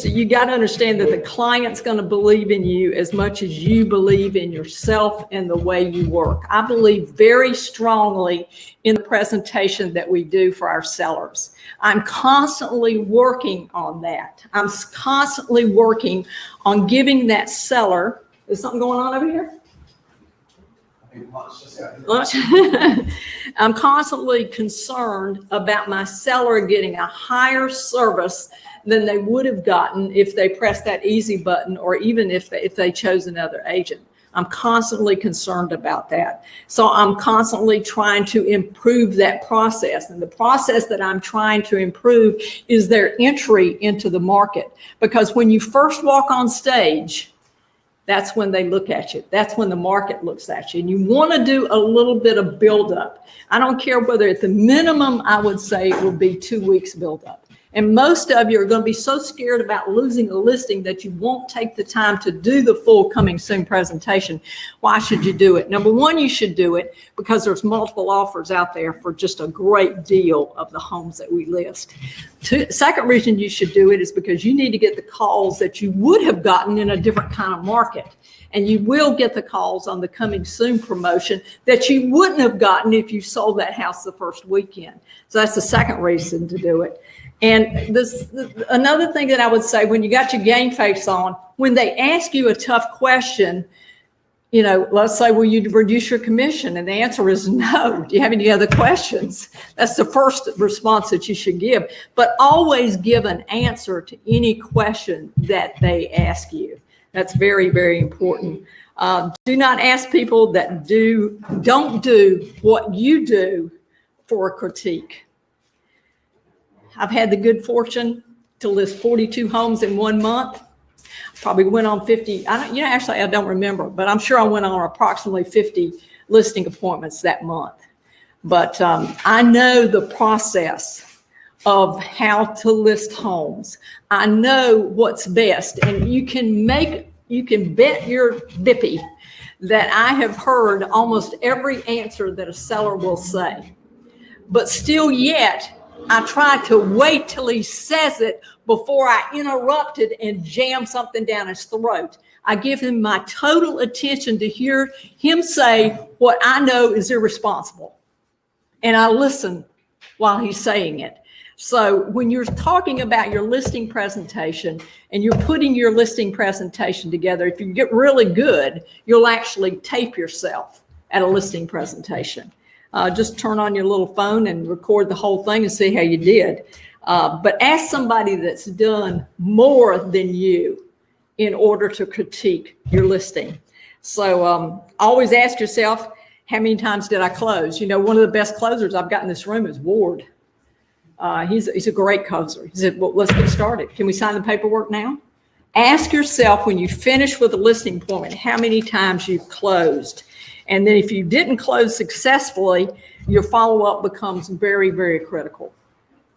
You got to understand that the client's going to believe in you as much as you believe in yourself and the way you work. I believe very strongly in the presentation that we do for our sellers. I'm constantly working on that. I'm constantly working on giving that seller, is something going on over here? Lunch. I'm constantly concerned about my seller getting a higher service than they would have gotten if they pressed that easy button, or even if they chose another agent. I'm constantly concerned about that. So I'm constantly trying to improve that process. And the process that I'm trying to improve is their entry into the market. Because when you first walk on stage, that's when they look at you. That's when the market looks at you. And you want to do a little bit of buildup. I don't care whether at the minimum, I would say it would be 2 weeks buildup. And most of you are going to be so scared about losing a listing that you won't take the time to do the full coming soon presentation. Why should you do it? Number one, you should do it because there's multiple offers out there for just a great deal of the homes that we list. Second reason you should do it is because you need to get the calls that you would have gotten in a different kind of market. And you will get the calls on the coming soon promotion that you wouldn't have gotten if you sold that house the first weekend. So that's the second reason to do it. And another thing that I would say, when you got your game face on, when they ask you a tough question, you know, let's say, will you reduce your commission? And the answer is no. Do you have any other questions? That's the first response that you should give. But always give an answer to any question that they ask you. That's very, very important. Do not ask people that don't do what you do for a critique. I've had the good fortune to list 42 homes in 1 month. Probably went on 50. I don't remember, but I'm sure I went on approximately 50 listing appointments that month. But I know the process of how to list homes. I know what's best, and you can bet your bippy that I have heard almost every answer that a seller will say. But still yet, I try to wait till he says it before I interrupt it and jam something down his throat. I give him my total attention to hear him say what I know is irresponsible. And I listen while he's saying it. So when you're talking about your listing presentation and you're putting your listing presentation together, if you get really good, you'll actually tape yourself at a listing presentation. Just turn on your little phone and record the whole thing and see how you did. But ask somebody that's done more than you in order to critique your listing. So always ask yourself, how many times did I close? You know, one of the best closers I've got in this room is Ward. He's a great closer. He said, well, let's get started. Can we sign the paperwork now? Ask yourself when you finish with a listing appointment, how many times you've closed. And then if you didn't close successfully, your follow-up becomes very, very critical.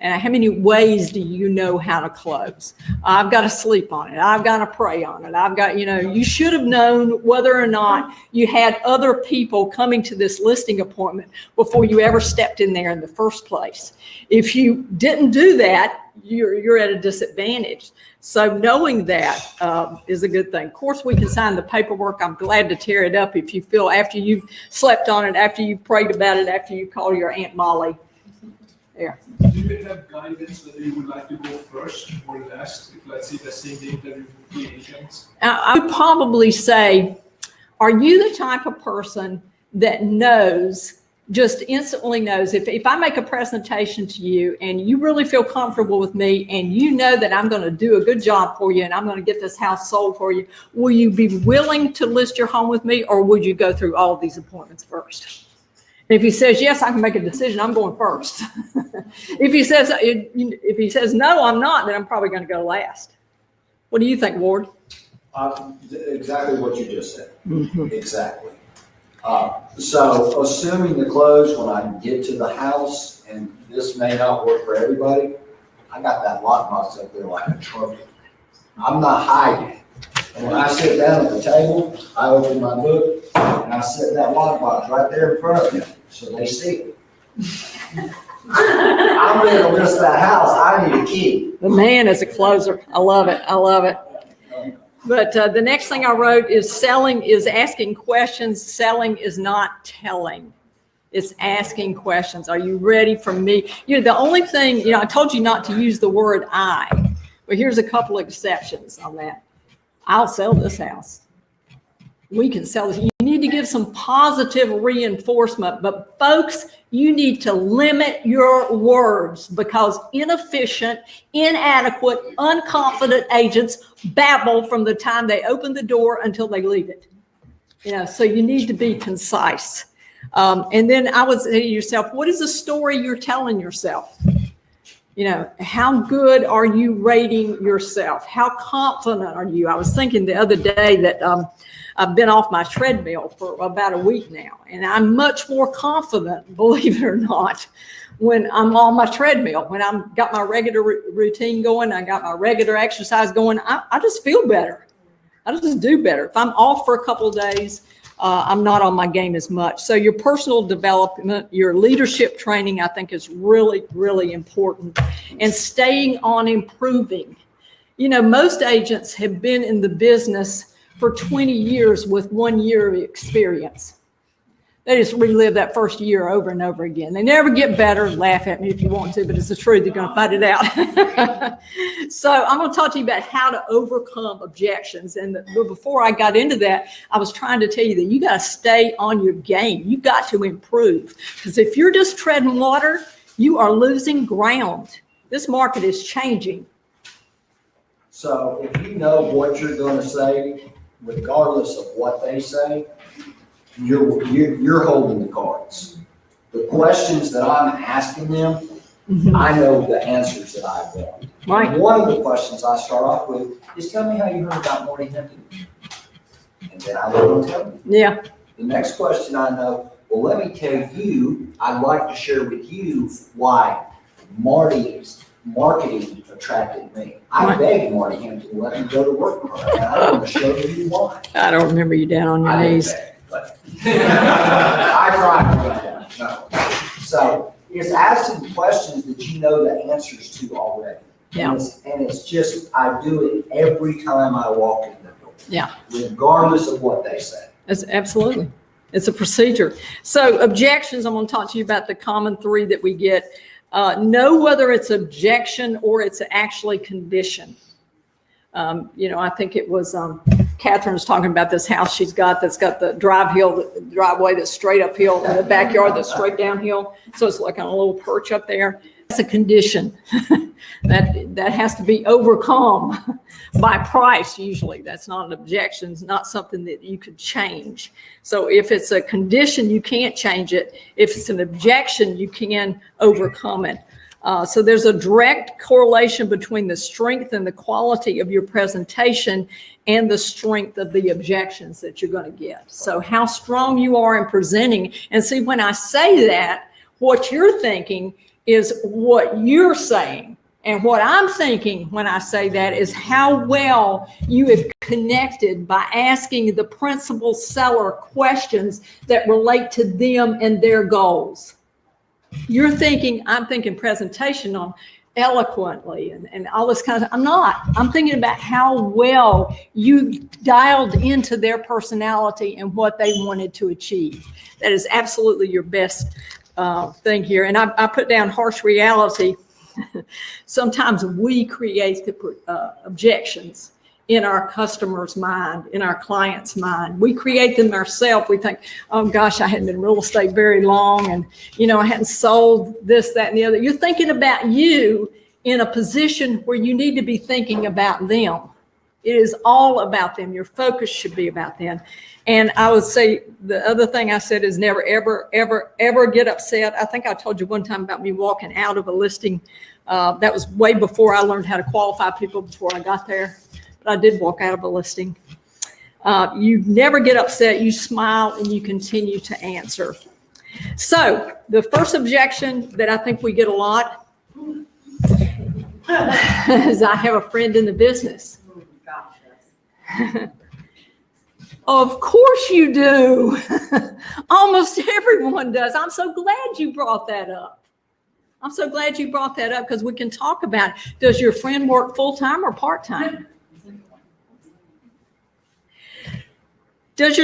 And how many ways do you know how to close? I've got to sleep on it. I've got to pray on it. I've got, you should have known whether or not you had other people coming to this listing appointment before you ever stepped in there in the first place. If you didn't do that, you're at a disadvantage. So knowing that is a good thing. Of course, we can sign the paperwork. I'm glad to tear it up if you feel after you've slept on it, after you've prayed about it, after you call your Aunt Molly. There. Do you have guidance whether you would like to go first or last, if let's say the same day interview with the agents? I would probably say, are you the type of person that knows, just instantly knows, if I make a presentation to you and you really feel comfortable with me and you know that I'm going to do a good job for you and I'm going to get this house sold for you, will you be willing to list your home with me, or would you go through all of these appointments first? If he says, yes, I can make a decision, I'm going first. If he says, no, I'm not, then I'm probably going to go last. What do you think, Ward? Exactly what you just said. Mm-hmm. Exactly. So assuming the close when I get to the house, and this may not work for everybody, I got that lockbox up there like a trophy. I'm not hiding. And when I sit down at the table, I open my book and I sit in that lockbox right there in front of them, so they see it. I'm ready to list that house. I need a key. The man is a closer. I love it. I love it. But the next thing I wrote is selling is asking questions. Selling is not telling. It's asking questions. Are you ready for me? The only thing, I told you not to use the word I. But here's a couple of exceptions on that. I'll sell this house. We can sell this. You need to give some positive reinforcement, but folks, you need to limit your words, because inefficient, inadequate, unconfident agents babble from the time they open the door until they leave it. So you need to be concise. And then I would say to yourself, what is the story you're telling yourself? How good are you rating yourself? How confident are you? I was thinking the other day that I've been off my treadmill for about a week now, and I'm much more confident, believe it or not, when I'm on my treadmill, when I've got my regular routine going, I got my regular exercise going, I just feel better. I just do better. If I'm off for a couple of days, I'm not on my game as much. So your personal development, your leadership training, I think is really, really important. And staying on improving. Most agents have been in the business for 20 years with 1 year of experience. They just relive that first year over and over again. They never get better. Laugh at me if you want to, but it's the truth. You're going to find it out. So I'm going to talk to you about how to overcome objections. And before I got into that, I was trying to tell you that you got to stay on your game. You've got to improve. Because if you're just treading water, you are losing ground. This market is changing. So if you know what you're going to say, regardless of what they say, you're holding the cards. The questions that I'm asking them, I know the answers that I want. Right. And one of the questions I start off with is, tell me how you heard about Marti Hampton. And then I will tell you. Yeah. The next question I know, well, let me tell you, I'd like to share with you why Marty's marketing attracted me. I begged Marti Hampton to let me go to work for her, and I want to show you why. I don't remember you down on your knees. But I tried to do that. No. So it's asking questions that you know the answers to already. Yeah. And it's just, I do it every time I walk in the door. Yeah. Regardless of what they say. Absolutely. It's a procedure. So objections, I'm going to talk to you about the common three that we get. Know whether it's objection or it's actually condition. I think it was Catherine was talking about this house she's got that's got the driveway that's straight uphill and the backyard that's straight downhill. So it's like on a little perch up there. That's a condition that has to be overcome by price usually. That's not an objection. It's not something that you could change. So if it's a condition, you can't change it. If it's an objection, you can overcome it. So there's a direct correlation between the strength and the quality of your presentation and the strength of the objections that you're going to get. So how strong you are in presenting. And see, when I say that, what you're thinking is what you're saying. And what I'm thinking when I say that is how well you have connected by asking the principal seller questions that relate to them and their goals. You're thinking, I'm thinking presentation on eloquently and all this kind of, I'm not. I'm thinking about how well you dialed into their personality and what they wanted to achieve. That is absolutely your best thing here. And I put down harsh reality. Sometimes we create the objections in our customer's mind, in our client's mind. We create them ourselves. We think, oh gosh, I hadn't been in real estate very long, and I hadn't sold this, that, and the other. You're thinking about you in a position where you need to be thinking about them. It is all about them. Your focus should be about them. And I would say the other thing I said is never, ever, ever, ever get upset. I think I told you one time about me walking out of a listing. That was way before I learned how to qualify people, before I got there. But I did walk out of a listing. You never get upset. You smile and you continue to answer. So the first objection that I think we get a lot is I have a friend in the business. Of course you do. Almost everyone does. I'm so glad you brought that up. I'm so glad you brought that up because we can talk about it. Does your friend work full-time or part-time? Does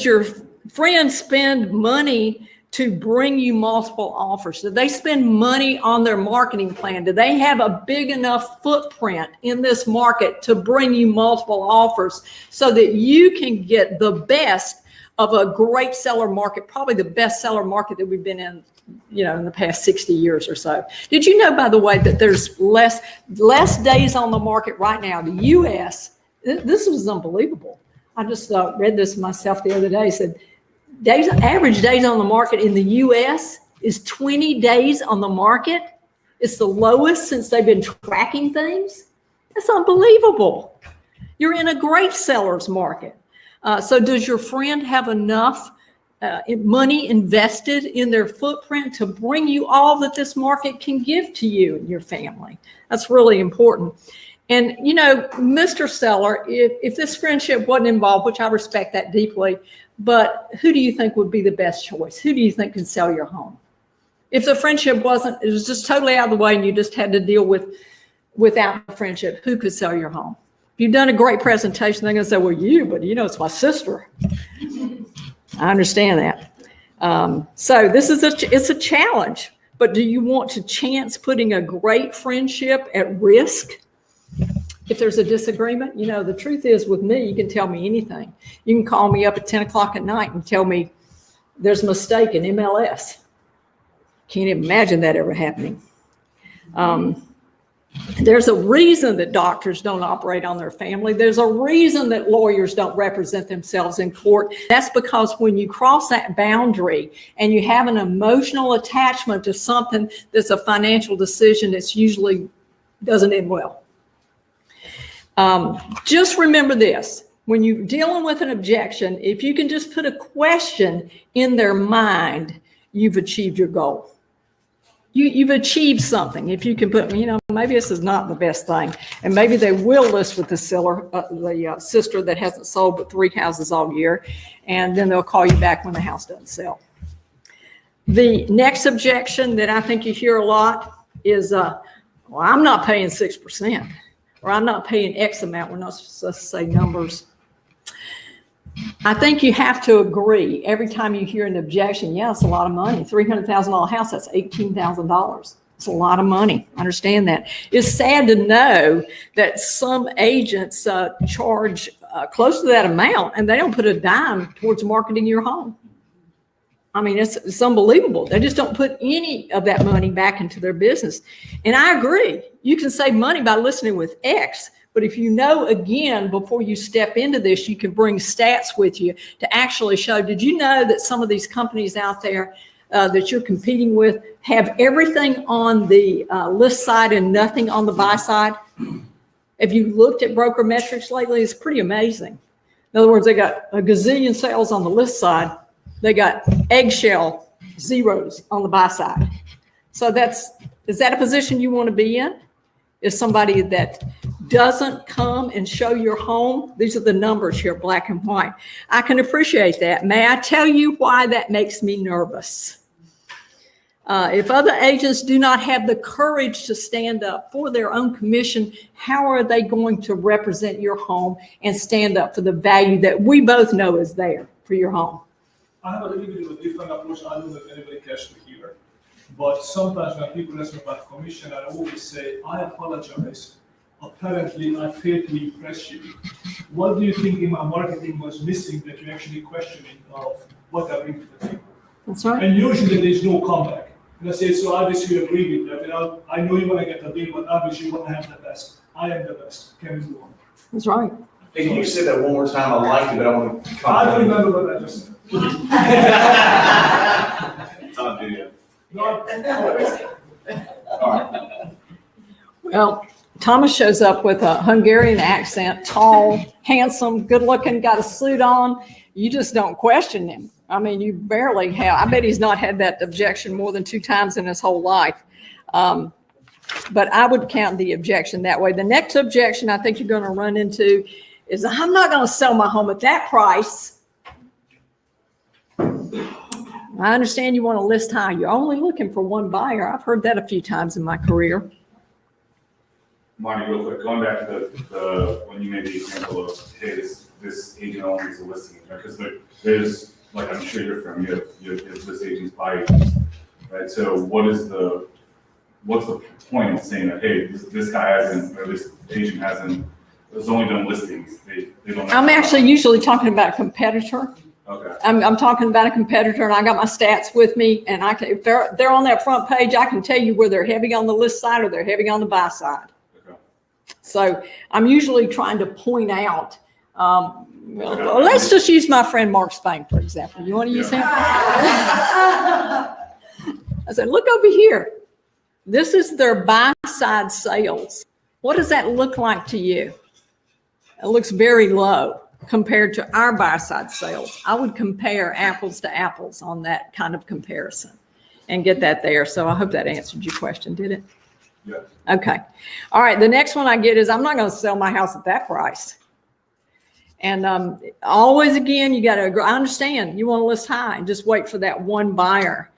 your friend spend money to bring you multiple offers? Do they spend money on their marketing plan? Do they have a big enough footprint in this market to bring you multiple offers so that you can get the best of a great seller market, probably the best seller market that we've been in, in the past 60 years or so? Did you know, by the way, that there's less days on the market right now? The U.S., this was unbelievable. I just read this myself the other day. It said average days on the market in the U.S. is 20 days on the market. It's the lowest since they've been tracking things. That's unbelievable. You're in a great seller's market. So does your friend have enough money invested in their footprint to bring you all that this market can give to you and your family? That's really important. And, Mr. Seller, if this friendship wasn't involved, which I respect that deeply, but who do you think would be the best choice? Who do you think can sell your home? If the friendship it was just totally out of the way and you just had to deal without the friendship, who could sell your home? If you've done a great presentation, they're going to say, well, but it's my sister. I understand that. So this is it's a challenge, but do you want to chance putting a great friendship at risk? If there's a disagreement, the truth is with me, you can tell me anything. You can call me up at 10 o'clock at night and tell me there's a mistake in MLS. Can't even imagine that ever happening. There's a reason that doctors don't operate on their family. There's a reason that lawyers don't represent themselves in court. That's because when you cross that boundary and you have an emotional attachment to something that's a financial decision, it's usually doesn't end well. Just remember this, when you're dealing with an objection, if you can just put a question in their mind, you've achieved your goal. You've achieved something. If you can put, maybe this is not the best thing, and maybe they will list with the seller, the sister that hasn't sold but 3 houses all year, and then they'll call you back when the house doesn't sell. The next objection that I think you hear a lot is, well, I'm not paying 6%. Or I'm not paying X amount. We're not supposed to say numbers. I think you have to agree every time you hear an objection, yeah, it's a lot of money. $300,000 house, that's $18,000. It's a lot of money. I understand that. It's sad to know that some agents charge close to that amount and they don't put a dime towards marketing your home. I mean, it's unbelievable. They just don't put any of that money back into their business. And I agree. You can save money by listening with X, but if again, before you step into this, you can bring stats with you to actually show, did you know that some of these companies out there that you're competing with have everything on the list side and nothing on the buy side? Have you looked at broker metrics lately? It's pretty amazing. In other words, they got a gazillion sales on the list side. They got eggshell zeros on the buy side. So is that a position you want to be in? Is somebody that doesn't come and show your home? These are the numbers here, black and white. I can appreciate that. May I tell you why that makes me nervous? If other agents do not have the courage to stand up for their own commission, how are they going to represent your home and stand up for the value that we both know is there for your home? I have a little bit of a different approach. I don't know if anybody catch me here. But sometimes when people ask me about commission, I always say, I apologize. Apparently, I failed to impress you. What do you think in my marketing was missing that you're actually questioning of what I bring to the table? That's right. And usually there's no comeback. And I say, so obviously you agree with that. And I know you want to get the deal, but obviously you want to have the best. I am the best. Can we move on? That's right. Hey, can you say that one more time? I liked it, but I want to. I don't remember what I just said. It's on video. No, All right. Well, Thomas shows up with a Hungarian accent, tall, handsome, good looking, got a suit on. You just don't question him. I mean, you barely have. I bet he's not had that objection more than 2 times in his whole life. But I would count the objection that way. The next objection I think you're going to run into is, I'm not going to sell my home at that price. I understand you want to list high. You're only looking for one buyer. I've heard that a few times in my career. Marty, real quick, going back to the when you made the example of, hey, this agent only is a listing, because there's, like, I'm sure you're from, you have this agent's buy agents, right? So what's the point of saying that, hey, this guy hasn't, or this agent hasn't, has only done listings, they don't. I'm actually usually talking about a competitor. Okay. I'm talking about a competitor, and I got my stats with me, and I can, if they're on that front page, I can tell you where they're heavy on the list side or they're heavy on the buy side. Okay. So I'm usually trying to point out, well, let's just use my friend Mark Spain, for example. You want to use him? I said, look over here. This is their buy side sales. What does that look like to you? It looks very low compared to our buy side sales. I would compare apples to apples on that kind of comparison and get that there. So I hope that answered your question, did it? Yeah. Okay. All right. The next one I get is, I'm not going to sell my house at that price. And always, again, you got to agree. I understand you want to list high and just wait for that one buyer.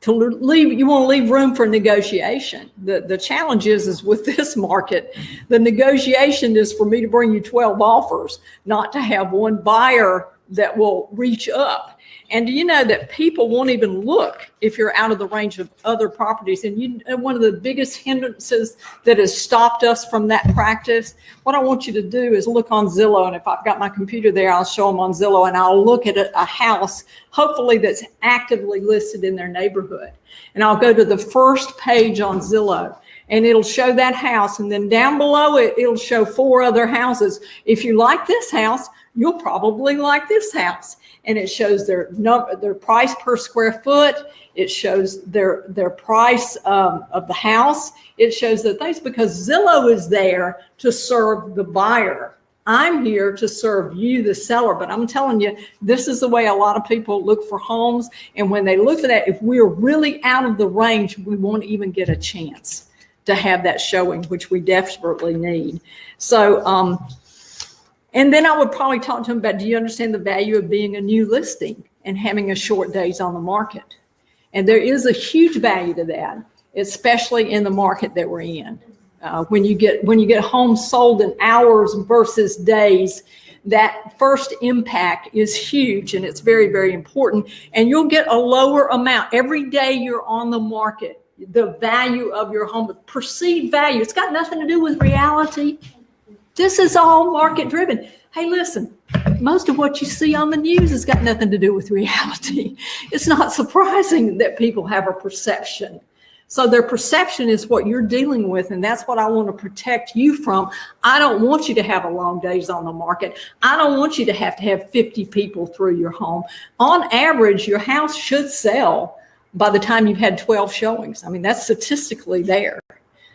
To leave, you want to leave room for negotiation. The challenge is with this market, the negotiation is for me to bring you 12 offers, not to have one buyer that will reach up. And do you know that people won't even look if you're out of the range of other properties? And one of the biggest hindrances that has stopped us from that practice, what I want you to do is look on Zillow. And if I've got my computer there, I'll show them on Zillow, and I'll look at a house, hopefully that's actively listed in their neighborhood. And I'll go to the first page on Zillow, and it'll show that house. And then down below it, it'll show 4 other houses. If you like this house, you'll probably like this house. And it shows their price per square foot. It shows their price of the house. It shows the things, because Zillow is there to serve the buyer. I'm here to serve you, the seller. But I'm telling you, this is the way a lot of people look for homes. And when they look for that, if we're really out of the range, we won't even get a chance to have that showing, which we desperately need. So, and then I would probably talk to them about, do you understand the value of being a new listing and having a short days on the market? And there is a huge value to that, especially in the market that we're in. When you get homes sold in hours versus days, that first impact is huge, and it's very, very important. And you'll get a lower amount every day you're on the market. The value of your home, perceived value, it's got nothing to do with reality. This is all market driven. Hey, listen, most of what you see on the news has got nothing to do with reality. It's not surprising that people have a perception. So their perception is what you're dealing with, and that's what I want to protect you from. I don't want you to have a long days on the market. I don't want you to have 50 people through your home. On average, your house should sell by the time you've had 12 showings. I mean, that's statistically there.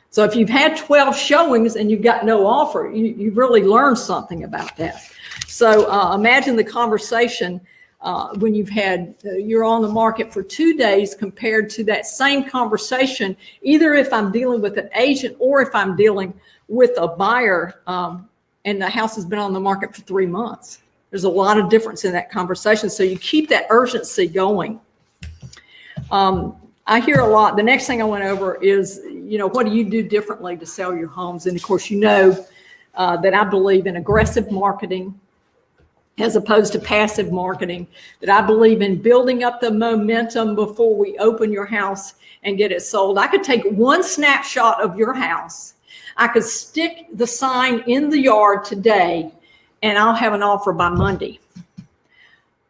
So if you've had 12 showings and you've got no offer, you've really learned something about that. So imagine the conversation when you're on the market for 2 days compared to that same conversation, either if I'm dealing with an agent or if I'm dealing with a buyer and the house has been on the market for 3 months. There's a lot of difference in that conversation. So you keep that urgency going. I hear a lot. The next thing I went over is, what do you do differently to sell your homes? And of course, that I believe in aggressive marketing as opposed to passive marketing, that I believe in building up the momentum before we open your house and get it sold. I could take one snapshot of your house. I could stick the sign in the yard today and I'll have an offer by Monday.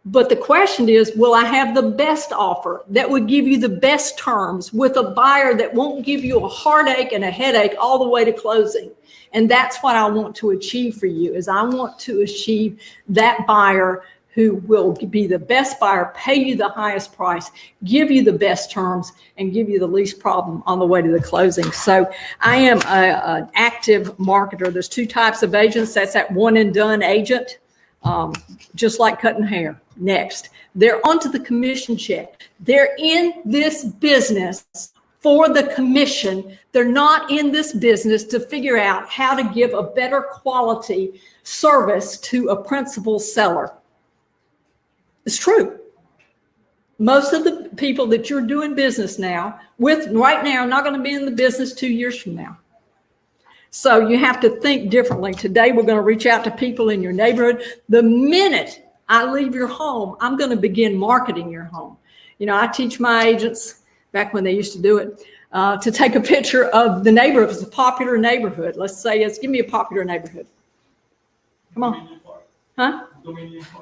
But the question is, will I have the best offer that would give you the best terms with a buyer that won't give you a heartache and a headache all the way to closing? And that's what I want to achieve for you, is I want to achieve that buyer who will be the best buyer, pay you the highest price, give you the best terms, and give you the least problem on the way to the closing. So I am an active marketer. There's 2 types of agents. That's that one and done agent. Just like cutting hair. Next, they're onto the commission check. They're in this business for the commission. They're not in this business to figure out how to give a better quality service to a principal seller. It's true. Most of the people that you're doing business with right now are not going to be in the business 2 years from now. So you have to think differently. Today, we're going to reach out to people in your neighborhood. The minute I leave your home, I'm going to begin marketing your home. I teach my agents, back when they used to do it, to take a picture of the neighborhood. If it's a popular neighborhood, let's say give me a popular neighborhood. Come on. Huh?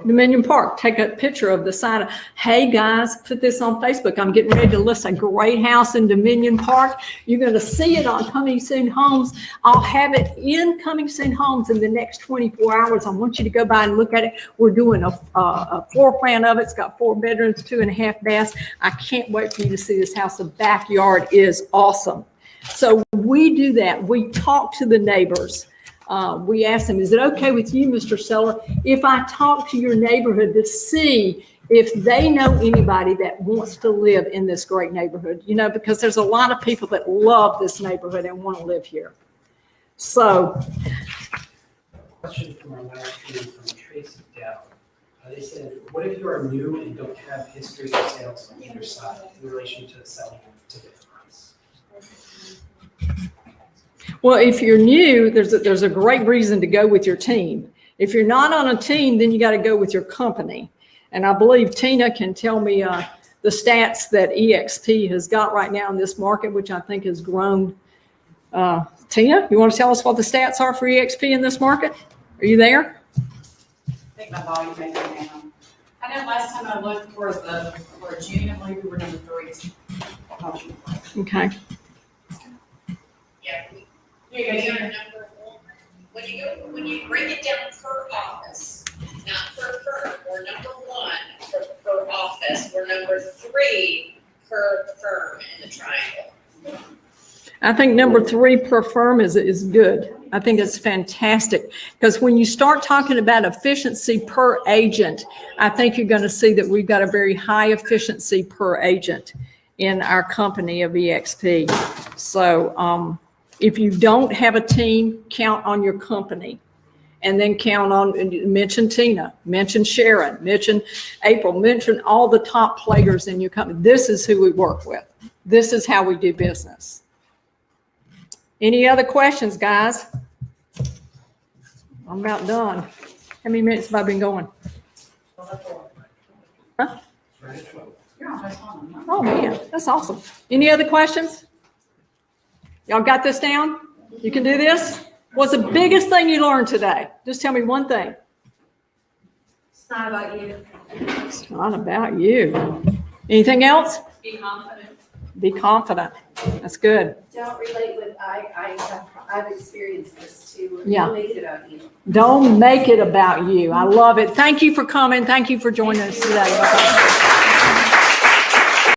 Dominion Park. Take a picture of the sign. Hey guys, put this on Facebook. I'm getting ready to list a great house in Dominion Park. You're going to see it on Coming Soon Homes. I'll have it in Coming Soon Homes in the next 24 hours. I want you to go by and look at it. We're doing a floor plan of it. It's got 4 bedrooms, 2.5 baths. I can't wait for you to see this house. The backyard is awesome. So we do that. We talk to the neighbors. We ask them, is it okay with you, Mr. Seller, if I talk to your neighborhood to see if they know anybody that wants to live in this great neighborhood? Because there's a lot of people that love this neighborhood and want to live here. So. Question from our last meeting from Tracy Dow. They said, what if you are new and don't have history of sales on either side in relation to selling to different price? Well, if you're new, there's a great reason to go with your team. If you're not on a team, then you got to go with your company. And I believe Tina can tell me the stats that EXP has got right now in this market, which I think has grown. Tina, you want to tell us what the stats are for EXP in this market? Are you there? I think my volume may go down. I know last time I looked for June, I believe we were number 3. Okay. Yeah, we are number 1. When you break it down per office, not per firm, we're number 1 per office. We're number 3 per firm in the triangle. I think number 3 per firm is good. I think it's fantastic, because when you start talking about efficiency per agent, I think you're going to see that we've got a very high efficiency per agent in our company of EXP. So if you don't have a team, count on your company, and then count on, mention Tina, mention Sharon, mention April, mention all the top players in your company. This is who we work with. This is how we do business. Any other questions, guys? I'm about done. How many minutes have I been going? Huh? Oh, man, that's awesome. Any other questions? Y'all got this down? You can do this? What's the biggest thing you learned today? Just tell me one thing. It's not about you. It's not about you. Anything else? Be confident. Be confident. That's good. Don't relate with, I've experienced this too. Yeah. Don't make it about you. Don't make it about you. I love it. Thank you for coming. Thank you for joining us today. Bye-bye.